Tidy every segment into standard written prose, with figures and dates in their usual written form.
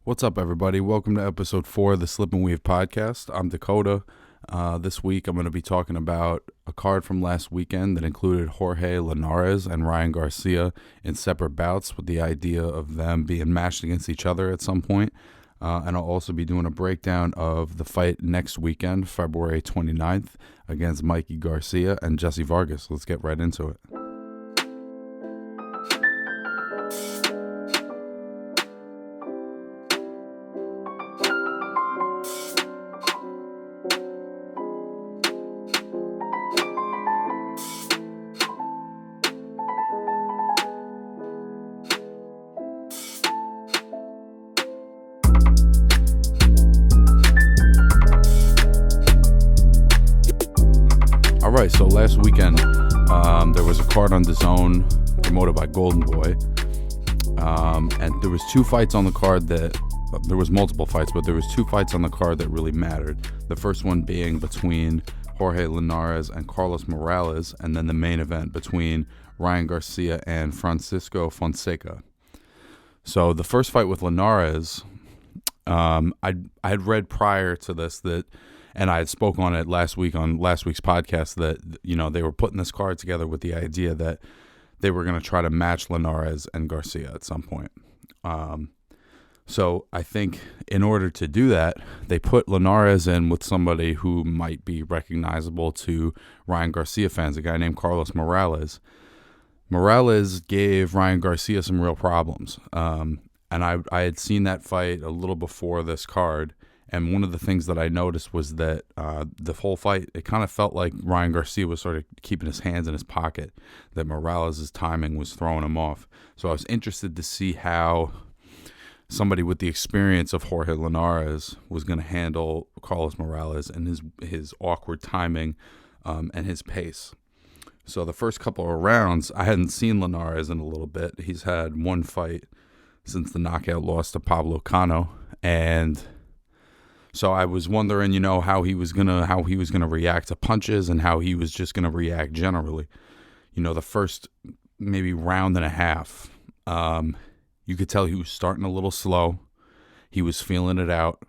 What's up, everybody? Welcome to episode 4 of the Slip and Weave podcast. I'm Dakota. This week, I'm going to be talking about a card from last weekend that included Jorge Linares and Ryan Garcia in separate bouts with the idea of them being matched against each other at some point. And I'll also be doing a breakdown of the fight next weekend, February 29th, against Mikey, Garcia, and Jessie, Vargas. Let's get right into it. All right, so last weekend there was a card on DAZN promoted by Golden Boy, and there was two fights on the card that there was multiple fights, but there was two fights on the card that really mattered. The first one being between Jorge Linares and Carlos Morales, and then the main event between Ryan Garcia and Francisco Fonseca. So the first fight with Linares, I had read prior to this that. And I had spoke on it last week on last week's podcast that, you know, they were putting this card together with the idea that they were going to try to match Linares and Garcia at some point. So I think in order to do that, they put Linares in with somebody who might be recognizable to Ryan Garcia fans, a guy named Carlos Morales. Morales gave Ryan Garcia some real problems. And I had seen that fight a little before this card. And one of the things that I noticed was that the whole fight, it kind of felt like Ryan Garcia was sort of keeping his hands in his pocket, that Morales' timing was throwing him off. So I was interested to see how somebody with the experience of Jorge Linares was going to handle Carlos Morales and his awkward timing and his pace. So the first couple of rounds, I hadn't seen Linares in a little bit. He's had one fight since the knockout loss to Pablo Cano, and so I was wondering, you know, how he was gonna react to punches and how he was just gonna react generally. You know, the first maybe round and a half, you could tell he was starting a little slow. He was feeling it out.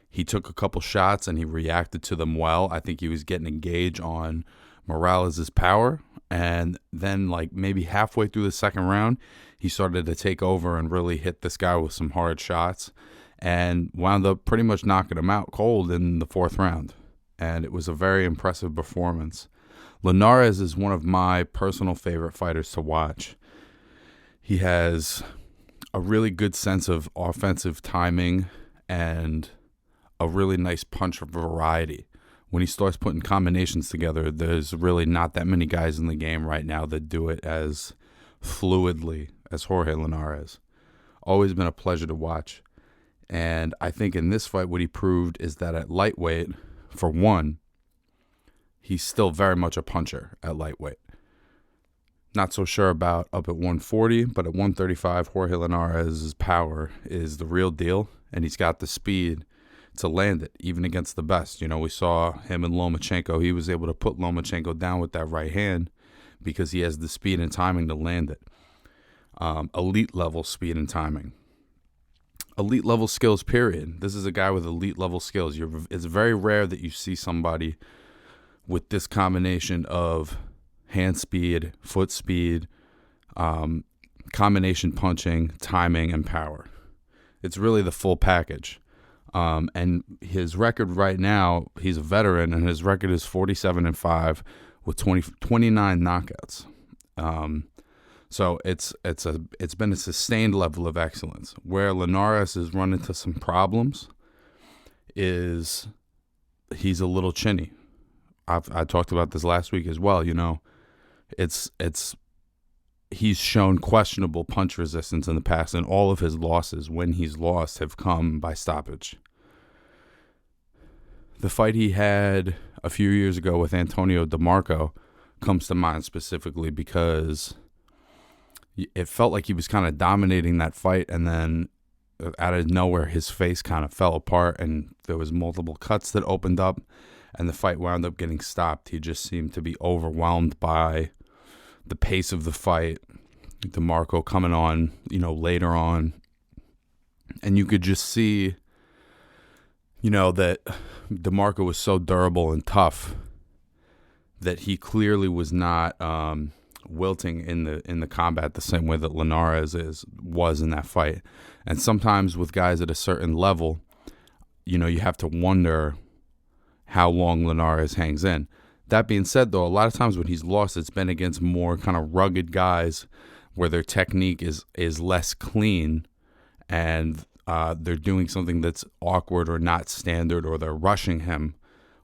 He took a couple shots and he reacted to them well. I think he was getting a gauge on Morales' power. And then, like, maybe halfway through the second round, he started to take over and really hit this guy with some hard shots, and wound up pretty much knocking him out cold in the fourth round. And it was a very impressive performance. Linares is one of my personal favorite fighters to watch. He has a really good sense of offensive timing and a really nice punch variety. When he starts putting combinations together, there's really not that many guys in the game right now that do it as fluidly as Jorge Linares. Always been a pleasure to watch. And I think in this fight, what he proved is that at lightweight, for one, he's still very much a puncher at lightweight. Not so sure about up at 140, but at 135, Jorge Linares' power is the real deal, and he's got the speed to land it, even against the best. You know, we saw him and Lomachenko. He was able to put Lomachenko down with that right hand because he has the speed and timing to land it. Elite level speed and timing. Elite level skills, period. This is a guy with elite level skills. It's very rare that you see somebody with this combination of hand speed, foot speed, combination punching, timing, and power. It's really the full package. And his record right now, he's a veteran, and his record is 47-5 with 29 knockouts. So it's been a sustained level of excellence. Where Linares has run into some problems is he's a little chinny. I talked about this last week as well. You know, he's shown questionable punch resistance in the past, and all of his losses, when he's lost, have come by stoppage. The fight he had a few years ago with Antonio DeMarco comes to mind specifically because it felt like he was kind of dominating that fight, and then out of nowhere his face kind of fell apart and there was multiple cuts that opened up and the fight wound up getting stopped. He just seemed to be overwhelmed by the pace of the fight. DeMarco coming on, later on, And you could just see, that DeMarco was so durable and tough that he clearly was not wilting in the combat the same way that Linares was in that fight. And sometimes with guys at a certain level, you have to wonder how long Linares hangs in. That being said, though, a lot of times when he's lost, it's been against more kind of rugged guys where their technique is less clean, and they're doing something that's awkward or not standard, or they're rushing him,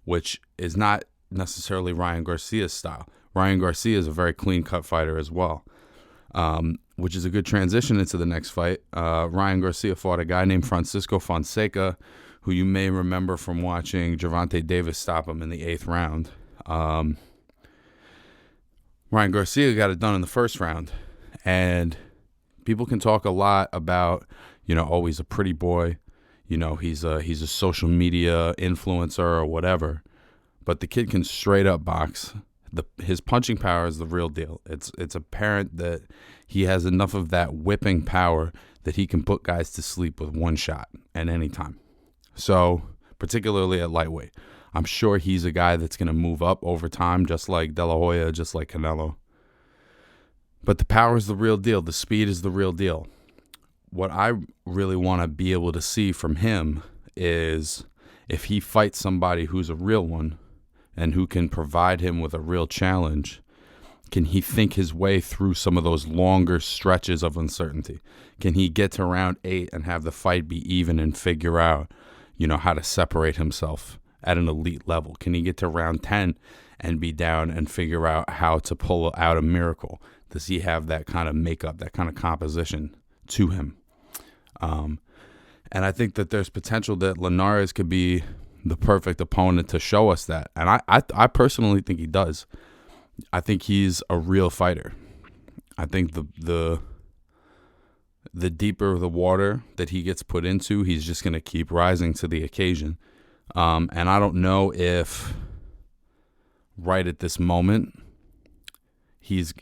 which is not necessarily Ryan Garcia's style. Ryan Garcia is a very clean-cut fighter as well, which is a good transition into the next fight. Ryan Garcia fought a guy named Francisco Fonseca, who you may remember from watching Gervonta Davis stop him in the 8th round. Ryan Garcia got it done in the 1st round, and people can talk a lot about, oh, he's a pretty boy, he's a social media influencer or whatever, but the kid can straight up box. His punching power is the real deal. It's apparent that he has enough of that whipping power that he can put guys to sleep with one shot at any time. So, particularly at lightweight, I'm sure he's a guy that's going to move up over time, just like De La Hoya, just like Canelo. But the power is the real deal. The speed is the real deal. What I really want to be able to see from him is if he fights somebody who's a real one and who can provide him with a real challenge, can he think his way through some of those longer stretches of uncertainty? Can he get to round 8 and have the fight be even and figure out, how to separate himself at an elite level? Can he get to round 10 and be down and figure out how to pull out a miracle? Does he have that kind of makeup, that kind of composition to him? And I think that there's potential that Linares could be the perfect opponent to show us that. And I personally think he does. I think he's a real fighter. I think the deeper the water that he gets put into, he's just going to keep rising to the occasion. And I don't know if right at this moment he's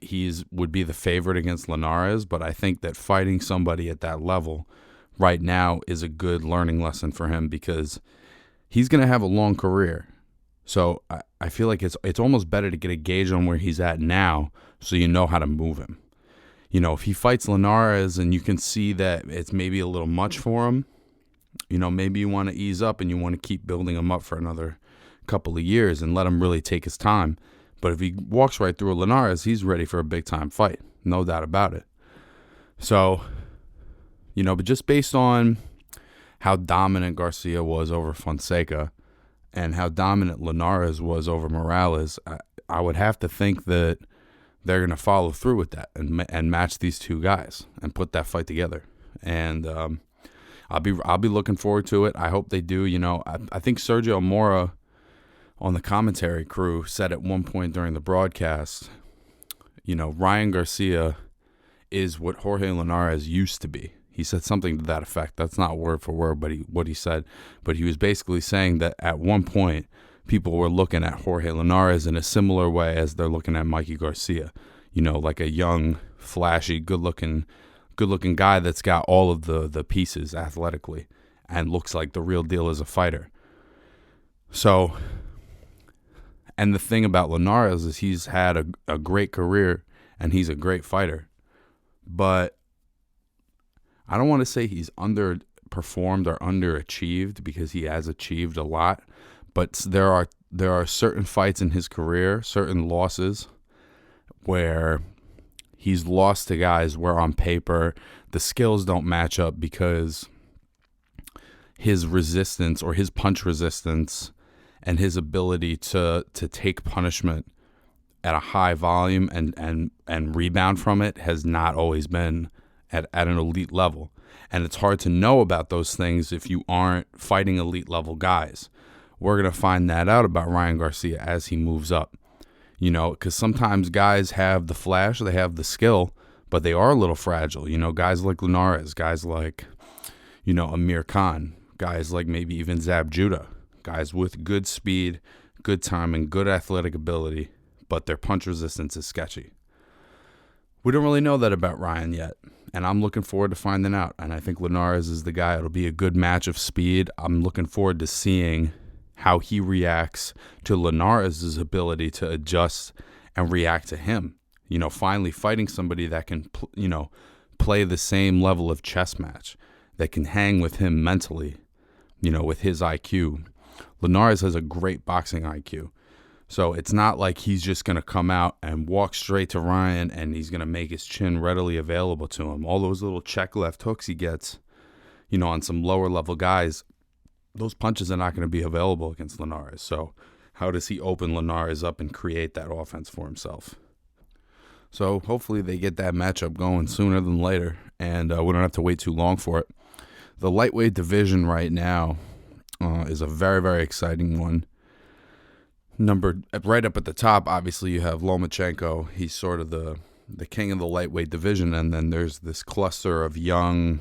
would be the favorite against Linares, but I think that fighting somebody at that level right now is a good learning lesson for him, because he's going to have a long career. So I feel like it's almost better to get a gauge on where he's at now so you know how to move him. If he fights Linares and you can see that it's maybe a little much for him, maybe you want to ease up and you want to keep building him up for another couple of years and let him really take his time. But if he walks right through a Linares, he's ready for a big-time fight. No doubt about it. So, but just based on how dominant Garcia was over Fonseca and how dominant Linares was over Morales, I would have to think that they're going to follow through with that and match these two guys and put that fight together. And I'll be looking forward to it. I hope they do. I think Sergio Mora on the commentary crew said at one point during the broadcast, Ryan Garcia is what Jorge Linares used to be. He said something to that effect. That's not word for word, but what he said. But he was basically saying that at one point, people were looking at Jorge Linares in a similar way as they're looking at Mikey Garcia. Like a young, flashy, good-looking guy that's got all of the pieces athletically and looks like the real deal as a fighter. So, and the thing about Linares is he's had a great career and he's a great fighter. But I don't want to say he's underperformed or underachieved, because he has achieved a lot. But there are certain fights in his career, certain losses, where he's lost to guys where on paper the skills don't match up because his resistance or his punch resistance and his ability to take punishment at a high volume and rebound from it has not always been at an elite level. And it's hard to know about those things if you aren't fighting elite level guys. We're going to find that out about Ryan Garcia as he moves up. Because sometimes guys have the flash, they have the skill, but they are a little fragile. Guys like Linares, guys like, Amir Khan, guys like maybe even Zab Judah, guys with good speed, good timing, good athletic ability, but their punch resistance is sketchy. We don't really know that about Ryan yet, and I'm looking forward to finding out. And I think Linares is the guy. It'll be a good match of speed. I'm looking forward to seeing how he reacts to Linares' ability to adjust and react to him. Finally fighting somebody that can, play the same level of chess match, that can hang with him mentally, with his IQ. Linares has a great boxing IQ. So it's not like he's just going to come out and walk straight to Ryan and he's going to make his chin readily available to him. All those little check left hooks he gets, on some lower level guys, those punches are not going to be available against Linares. So how does he open Linares up and create that offense for himself? So hopefully they get that matchup going sooner than later, and we don't have to wait too long for it. The lightweight division right now is a very, very exciting one. Numbered right up at the top, obviously, you have Lomachenko. He's sort of the king of the lightweight division, and then there's this cluster of young,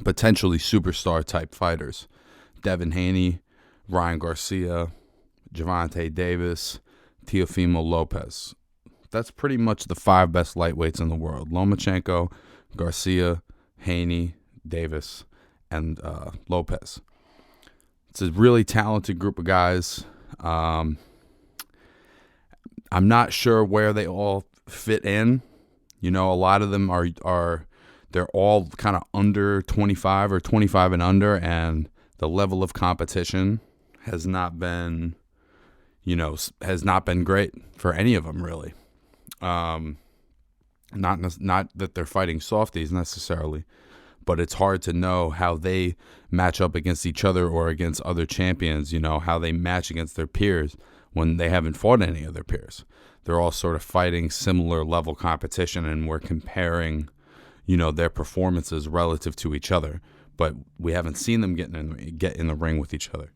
potentially superstar-type fighters. Devin Haney, Ryan Garcia, Gervonta Davis, Teofimo Lopez. That's pretty much the 5 best lightweights in the world. Lomachenko, Garcia, Haney, Davis, and Lopez. It's a really talented group of guys. I'm not sure where they all fit in. A lot of them they're all kind of under 25 or 25 and under, and the level of competition has not been great for any of them, really. Not that they're fighting softies necessarily, but it's hard to know how they match up against each other or against other champions, how they match against their peers when they haven't fought any of their peers. They're all sort of fighting similar level competition, and we're comparing, their performances relative to each other, but we haven't seen them get in the ring with each other.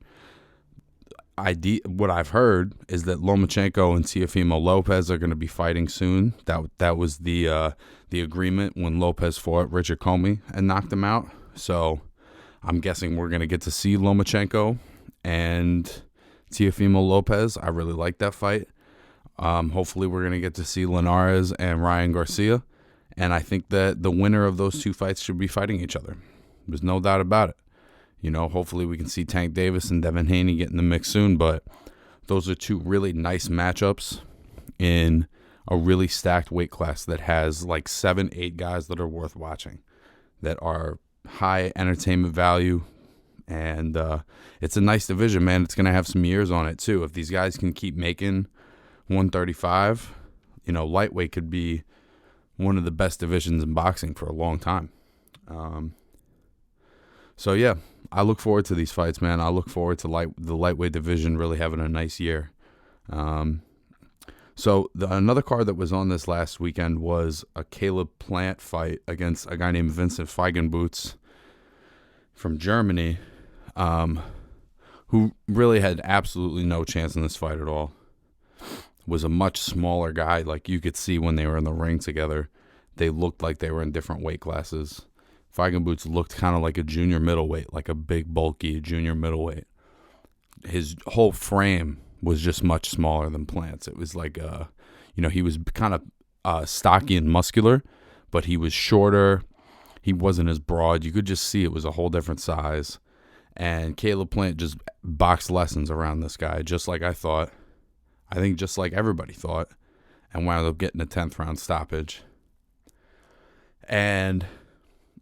What I've heard is that Lomachenko and Teofimo Lopez are going to be fighting soon. That was the agreement when Lopez fought Richard Comey and knocked him out. So I'm guessing we're going to get to see Lomachenko and Teofimo Lopez. I really like that fight. Hopefully we're going to get to see Linares and Ryan Garcia. And I think that the winner of those 2 fights should be fighting each other. There's no doubt about it. Hopefully we can see Tank Davis and Devin Haney get in the mix soon, but those are 2 really nice matchups in a really stacked weight class that has like 7-8 guys that are worth watching, that are high entertainment value, and it's a nice division, man. It's going to have some years on it too. If these guys can keep making 135, lightweight could be one of the best divisions in boxing for a long time. So yeah, I look forward to these fights, man. I look forward to the lightweight division really having a nice year. So another card that was on this last weekend was a Caleb Plant fight against a guy named Vincent Feigenbutz from Germany, who really had absolutely no chance in this fight at all. Was a much smaller guy. Like you could see when they were in the ring together, they looked like they were in different weight classes. Feigenbutz looked kind of like a junior middleweight, like a big, bulky junior middleweight. His whole frame was just much smaller than Plant's. It was like, he was kind of stocky and muscular, but he was shorter. He wasn't as broad. You could just see it was a whole different size. And Caleb Plant just boxed lessons around this guy, just like I thought. I think just like everybody thought, and wound up getting a 10th round stoppage. And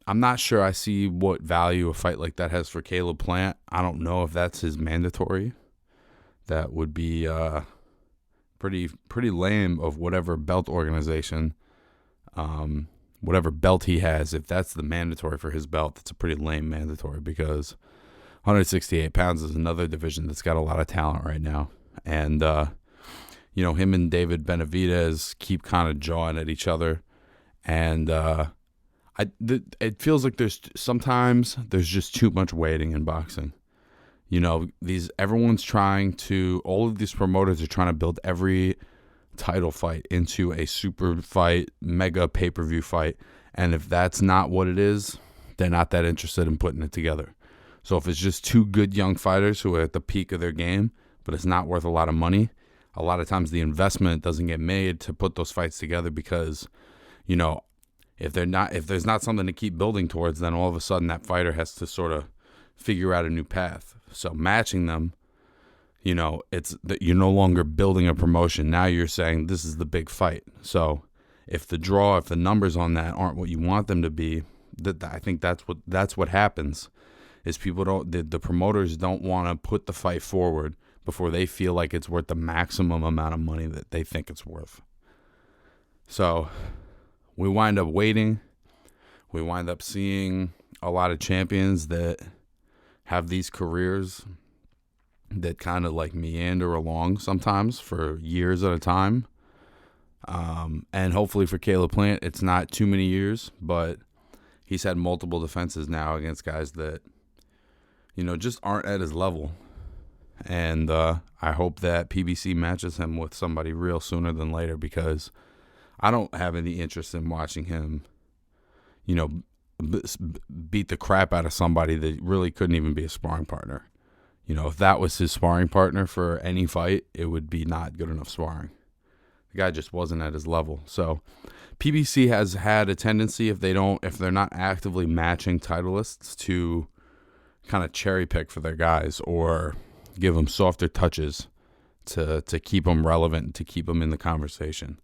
I'm not sure I see what value a fight like that has for Caleb Plant. I don't know if that's his mandatory. That would be pretty lame of whatever belt organization, whatever belt he has. If that's the mandatory for his belt, that's a pretty lame mandatory, because 168 pounds is another division that's got a lot of talent right now. And, him and David Benavidez keep kind of jawing at each other. And it feels like sometimes there's just too much waiting in boxing. Everyone's trying to, all of these promoters are trying to build every title fight into a super fight, mega pay-per-view fight. And if that's not what it is, they're not that interested in putting it together. So if it's just 2 good young fighters who are at the peak of their game, but it's not worth a lot of money, a lot of times the investment doesn't get made to put those fights together, because you know, if there's not something to keep building towards, then all of a sudden that fighter has to sort of figure out a new path. So matching them, it's that you're no longer building a promotion. Now you're saying this is the big fight. So if the numbers on that aren't what you want them to be, I think that's what happens. Is the promoters don't want to put the fight forward before they feel like it's worth the maximum amount of money that they think it's worth. So we wind up waiting. We wind up seeing a lot of champions that have these careers that kind of like meander along sometimes for years at a time. And hopefully for Caleb Plant, it's not too many years, but he's had multiple defenses now against guys that, just aren't at his level. And I hope that PBC matches him with somebody real sooner than later, because I don't have any interest in watching him, beat the crap out of somebody that really couldn't even be a sparring partner. If that was his sparring partner for any fight, it would be not good enough sparring. The guy just wasn't at his level. So PBC has had a tendency, if they're not actively matching titleists, to kind of cherry pick for their guys or give them softer touches to keep them relevant, to keep them in the conversation.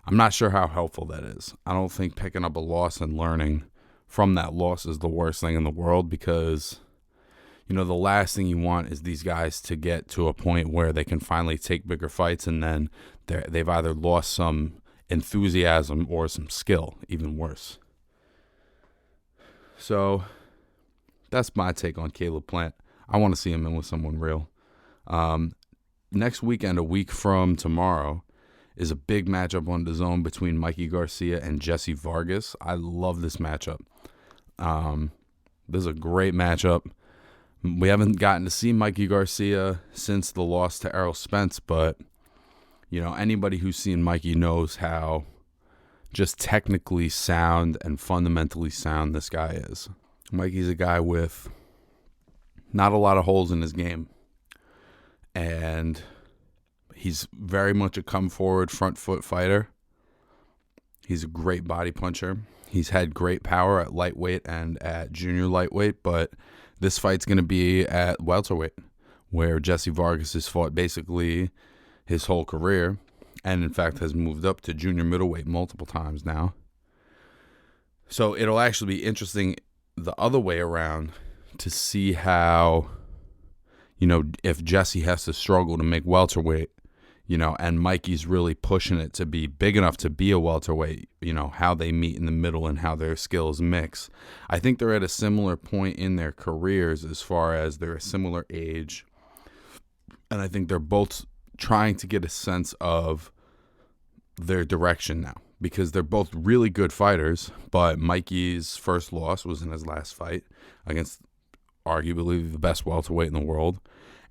I'm not sure how helpful that is. I don't think picking up a loss and learning from that loss is the worst thing in the world, because the last thing you want is these guys to get to a point where they can finally take bigger fights, and then they've either lost some enthusiasm or some skill, even worse. So that's my take on Caleb Plant. I want to see him in with someone real. Next weekend, a week from tomorrow, is a big matchup on DAZN between Mikey Garcia and Jessie Vargas. I love this matchup. This is a great matchup. We haven't gotten to see Mikey Garcia since the loss to Errol Spence, but anybody who's seen Mikey knows how just technically sound and fundamentally sound this guy is. Mikey's a guy with not a lot of holes in his game, and he's very much a come-forward, front-foot fighter. He's a great body puncher. He's had great power at lightweight and at junior lightweight, but this fight's going to be at welterweight, where Jessie Vargas has fought basically his whole career, and in fact has moved up to junior middleweight multiple times now. So it'll actually be interesting the other way around to see how, if Jessie has to struggle to make welterweight, and Mikey's really pushing it to be big enough to be a welterweight, how they meet in the middle and how their skills mix. I think they're at a similar point in their careers as far as they're a similar age. And I think they're both trying to get a sense of their direction now, because they're both really good fighters, but Mikey's first loss was in his last fight against arguably the best welterweight in the world.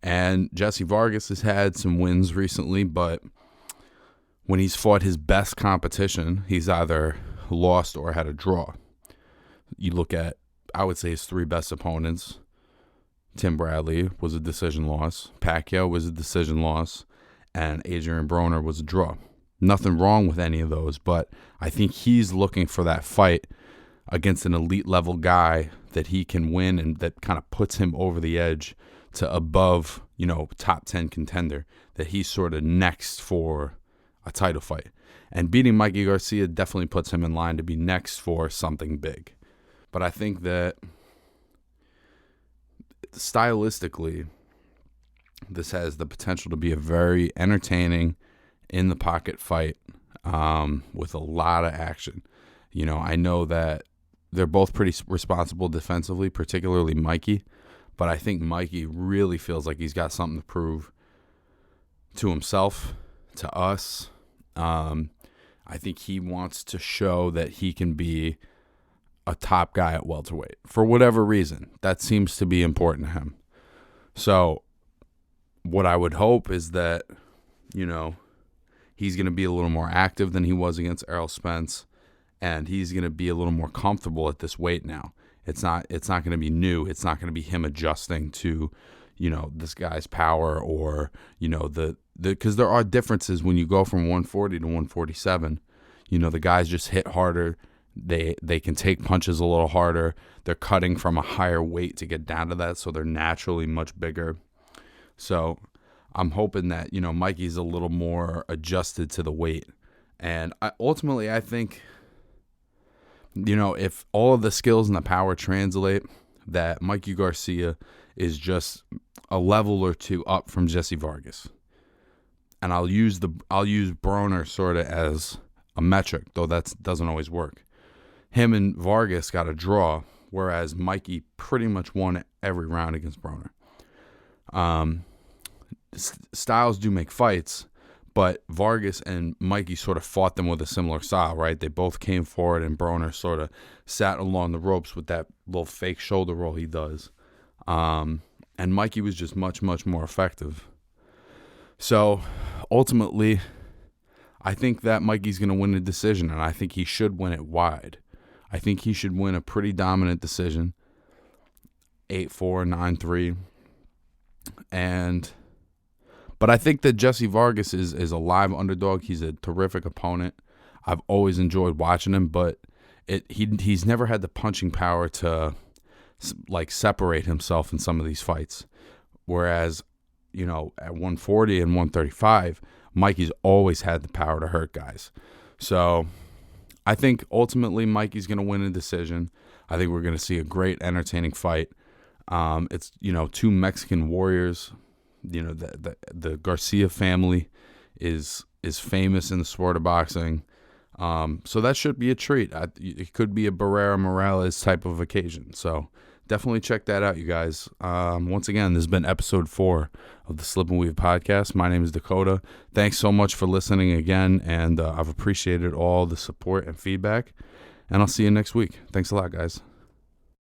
And Jessie Vargas has had some wins recently, but when he's fought his best competition, he's either lost or had a draw. You look at, I would say, his three best opponents. Tim Bradley was a decision loss. Pacquiao was a decision loss. And Adrian Broner was a draw. Nothing wrong with any of those, but I think he's looking for that fight against an elite level guy that he can win, and that kind of puts him over the edge to above, top 10 contender, that he's sort of next for a title fight. And beating Mikey Garcia definitely puts him in line to be next for something big. But I think that stylistically, this has the potential to be a very entertaining, in-the-pocket fight with a lot of action. I know that they're both pretty responsible defensively, particularly Mikey. But I think Mikey really feels like he's got something to prove to himself, to us. I think he wants to show that he can be a top guy at welterweight for whatever reason. That seems to be important to him. So what I would hope is that, he's going to be a little more active than he was against Errol Spence, and he's going to be a little more comfortable at this weight now. It's not going to be new. It's not going to be him adjusting to, this guy's power, or, because there are differences when you go from 140 to 147. The guys just hit harder. They can take punches a little harder. They're cutting from a higher weight to get down to that, so they're naturally much bigger. So I'm hoping that, Mikey's a little more adjusted to the weight. And ultimately, I think, if all of the skills and the power translate, that Mikey Garcia is just a level or two up from Jessie Vargas. And I'll use Broner sort of as a metric, though that doesn't always work. Him and Vargas got a draw, whereas Mikey pretty much won every round against Broner. Styles do make fights, but Vargas and Mikey sort of fought them with a similar style, right? They both came forward, and Broner sort of sat along the ropes with that little fake shoulder roll he does. And Mikey was just much, much more effective. So ultimately, I think that Mikey's going to win the decision, and I think he should win it wide. I think he should win a pretty dominant decision, 8-4, 9-3. But I think that Jessie Vargas is a live underdog. He's a terrific opponent. I've always enjoyed watching him, but he's never had the punching power to separate himself in some of these fights. Whereas, at 140 and 135, Mikey's always had the power to hurt guys. So I think ultimately Mikey's going to win a decision. I think we're going to see a great, entertaining fight. It's, two Mexican warriors. The Garcia family is famous in the sport of boxing. So that should be a treat. It could be a Barrera Morales type of occasion. So definitely check that out, you guys. Once again, this has been episode 4 of the Slip and Weave podcast. My name is Dakota. Thanks so much for listening again, and I've appreciated all the support and feedback, and I'll see you next week. Thanks a lot, guys.